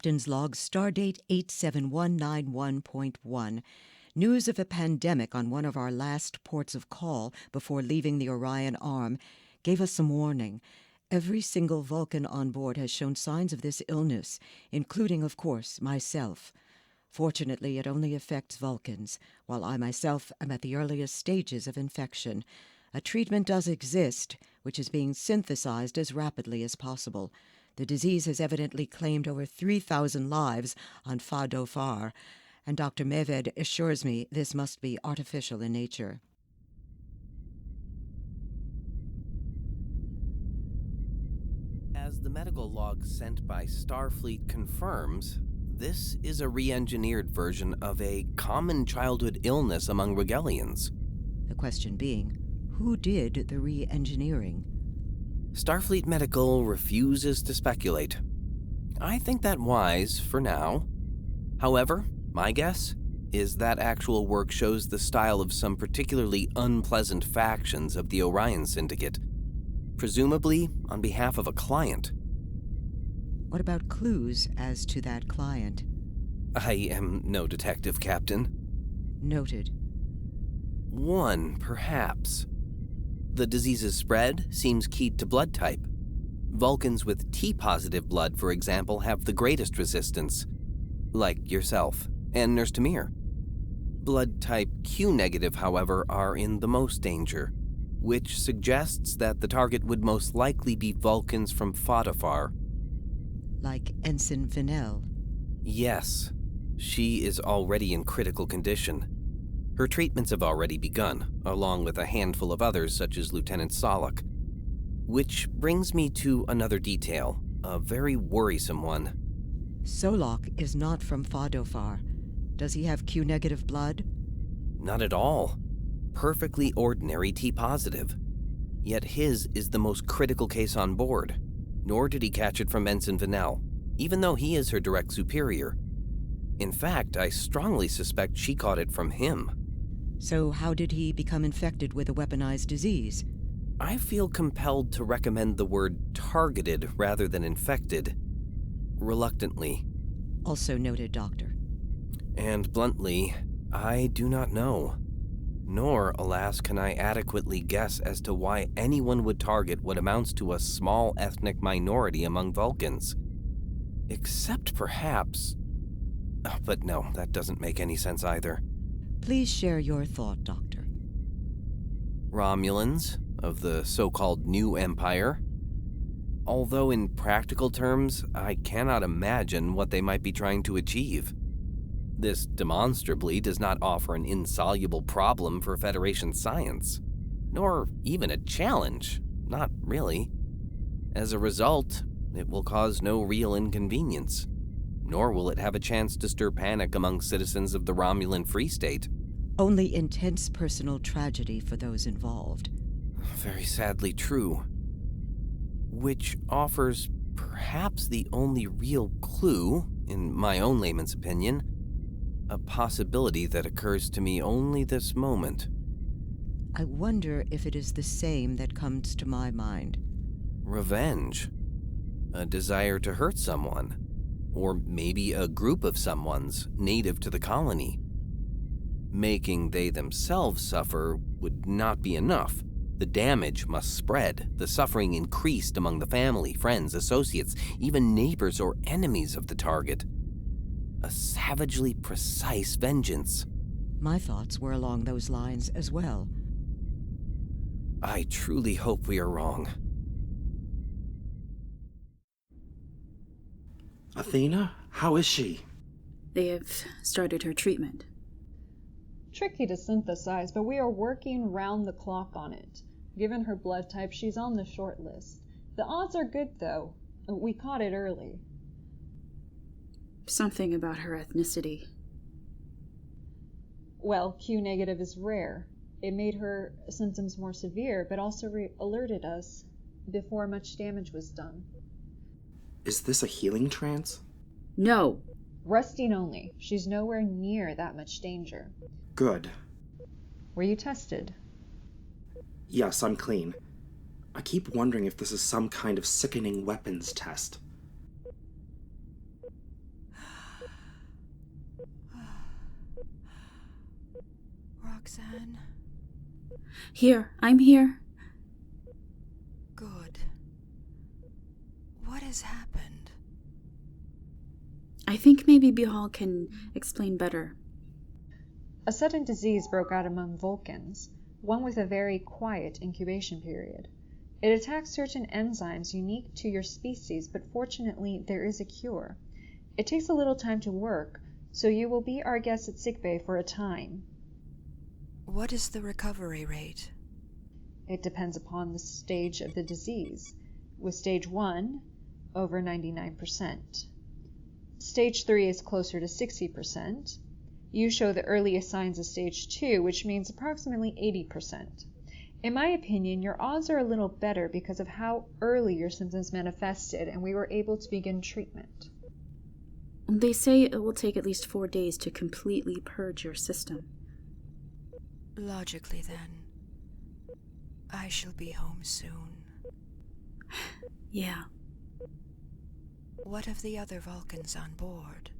Captain's Log, Stardate 87191.1. News of a pandemic on one of our last ports of call before leaving the Orion Arm gave us some warning. Every single Vulcan on board has shown signs of this illness, including, of course, myself. Fortunately, it only affects Vulcans, while I myself am at the earliest stages of infection. A treatment does exist, which is being synthesized as rapidly as possible. The disease has evidently claimed over 3,000 lives on Fa-Do-Far, and Dr. Meved assures me this must be artificial in nature. As the medical log sent by Starfleet confirms, this is a re-engineered version of a common childhood illness among Regalians. The question being, who did the re-engineering? Starfleet Medical refuses to speculate. I think that wise for now. However, my guess is that actual work shows the style of some particularly unpleasant factions of the Orion Syndicate, presumably on behalf of a client. What about clues as to that client? I am no detective, Captain. Noted. One, perhaps. The disease's spread seems keyed to blood type. Vulcans with T-positive blood, for example, have the greatest resistance, like yourself and Nurse Tamir. Blood type Q-negative, however, are in the most danger, which suggests that the target would most likely be Vulcans from Fa-Do-Far. Like Ensign Venel? Yes. She is already in critical condition. Her treatments have already begun, along with a handful of others such as Lieutenant Solok. Which brings me to another detail, a very worrisome one. Solok is not from Fa-Do-Far. Does he have Q-negative blood? Not at all. Perfectly ordinary T-positive. Yet his is the most critical case on board. Nor did he catch it from Ensign Venel, even though he is her direct superior. In fact, I strongly suspect she caught it from him. So how did he become infected with a weaponized disease? I feel compelled to recommend the word targeted rather than infected. Reluctantly. Also noted, Doctor. And bluntly, I do not know. Nor, alas, can I adequately guess as to why anyone would target what amounts to a small ethnic minority among Vulcans. Except perhaps... But no, that doesn't make any sense either. Please share your thought, Doctor. Romulans, of the so-called New Empire. Although in practical terms, I cannot imagine what they might be trying to achieve. This demonstrably does not offer an insoluble problem for Federation science, nor even a challenge, not really. As a result, it will cause no real inconvenience, nor will it have a chance to stir panic among citizens of the Romulan Free State. Only intense personal tragedy for those involved. Very sadly true. Which offers perhaps the only real clue, in my own layman's opinion, a possibility that occurs to me only this moment. I wonder if it is the same that comes to my mind. Revenge. A desire to hurt someone. Or maybe a group of someone's native to the colony. Making they themselves suffer would not be enough. The damage must spread, the suffering increased among the family, friends, associates, even neighbors or enemies of the target. A savagely precise vengeance. My thoughts were along those lines as well. I truly hope we are wrong. Athena, how is she? They have started her treatment. Tricky to synthesize, but we are working round the clock on it. Given her blood type, she's on the short list. The odds are good, though. We caught it early. Something about her ethnicity. Well, Q-negative is rare. It made her symptoms more severe, but also alerted us before much damage was done. Is this a healing trance? No. Resting only. She's nowhere near that much danger. Good. Were you tested? Yes, I'm clean. I keep wondering if this is some kind of sickening weapons test. Roxanne? Here, I'm here. Good. What has happened? I think maybe Bihal can explain better. A sudden disease broke out among Vulcans, one with a very quiet incubation period. It attacks certain enzymes unique to your species, but fortunately there is a cure. It takes a little time to work, so you will be our guest at sickbay for a time. What is the recovery rate? It depends upon the stage of the disease. With stage 1, over 99%. Stage 3 is closer to 60%. You show the earliest signs of stage 2, which means approximately 80%. In my opinion, your odds are a little better because of how early your symptoms manifested and we were able to begin treatment. They say it will take at least 4 days to completely purge your system. Logically, then, I shall be home soon. Yeah. What of the other Vulcans on board?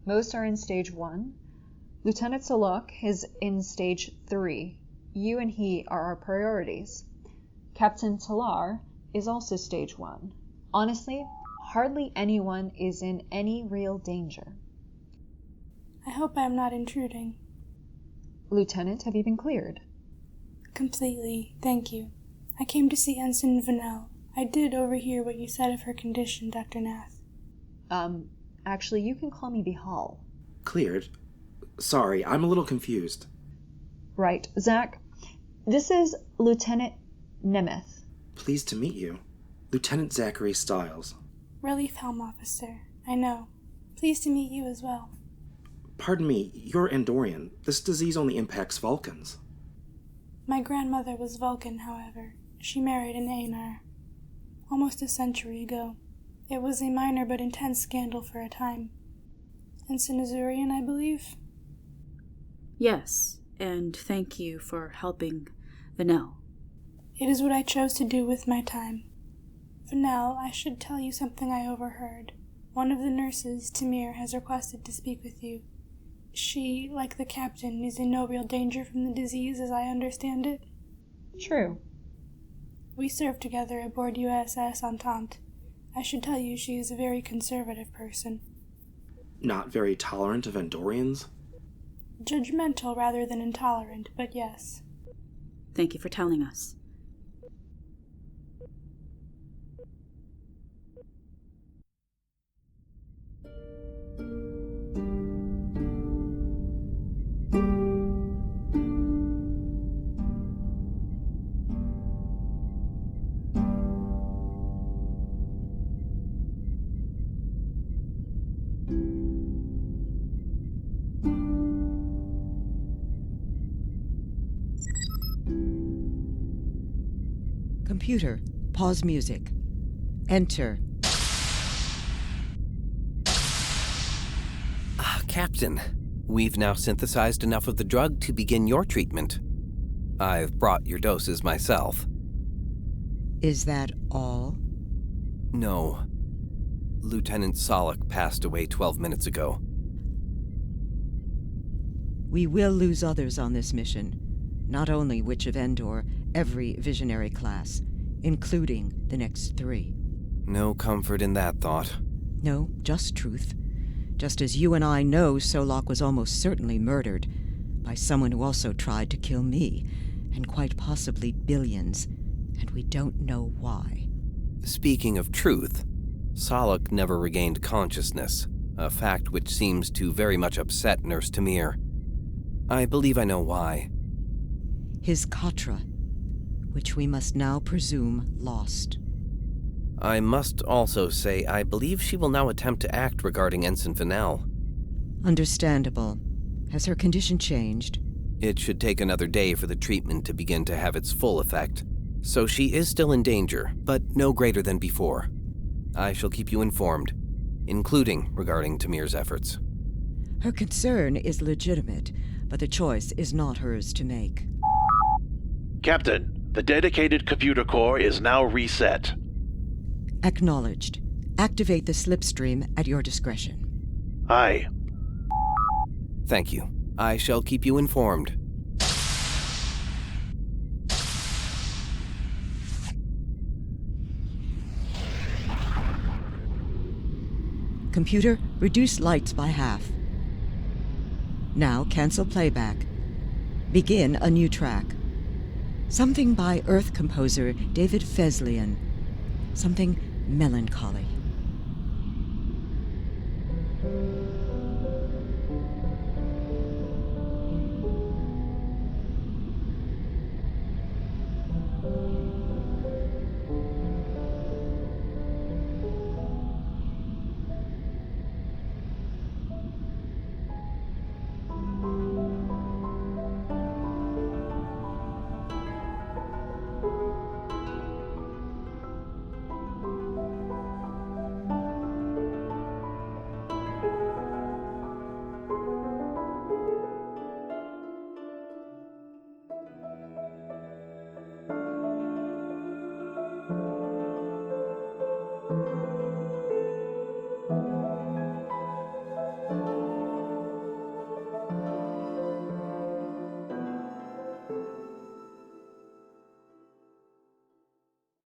Most are in stage 1. Lieutenant Solok is in stage 3. You and he are our priorities. Captain Talar is also stage 1. Honestly, hardly anyone is in any real danger. I hope I am not intruding. Lieutenant, have you been cleared? Completely, thank you. I came to see Ensign Vanel. I did overhear what you said of her condition, Dr. Nath. Actually, you can call me Bihal. Cleared? Sorry, I'm a little confused. Right. Zach, this is Lieutenant Nemeth. Pleased to meet you. Lieutenant Zachary Stiles. Relief Helm Officer. I know. Pleased to meet you as well. Pardon me, you're Endorian. This disease only impacts Vulcans. My grandmother was Vulcan, however. She married an Aenar. Almost a century ago. It was a minor but intense scandal for a time. Ensign Azurian, I believe? Yes, and thank you for helping Vanel. It is what I chose to do with my time. Vanel, I should tell you something I overheard. One of the nurses, Tamir, has requested to speak with you. She, like the captain, is in no real danger from the disease as I understand it. True. We served together aboard USS Entente. I should tell you she is a very conservative person. Not very tolerant of Endorians? Judgmental rather than intolerant, but yes. Thank you for telling us. Computer, pause music. Enter. Captain, we've now synthesized enough of the drug to begin your treatment. I've brought your doses myself. Is that all? No. Lieutenant Solok passed away 12 minutes ago. We will lose others on this mission. Not only Witch of Endor, every visionary class, including the next 3. No comfort in that thought. No, just truth. Just as you and I know Solok was almost certainly murdered by someone who also tried to kill me, and quite possibly billions, and we don't know why. Speaking of truth, Solok never regained consciousness, a fact which seems to very much upset Nurse Tamir. I believe I know why. His Katra, which we must now presume lost. I must also say I believe she will now attempt to act regarding Ensign Vanel. Understandable. Has her condition changed? It should take another day for the treatment to begin to have its full effect, so she is still in danger, but no greater than before. I shall keep you informed, including regarding Tamir's efforts. Her concern is legitimate, but the choice is not hers to make. Captain, the dedicated computer core is now reset. Acknowledged. Activate the slipstream at your discretion. Aye. Thank you. I shall keep you informed. Computer, reduce lights by half. Now cancel playback. Begin a new track. Something by Earth composer David Fesliyan. Something melancholy.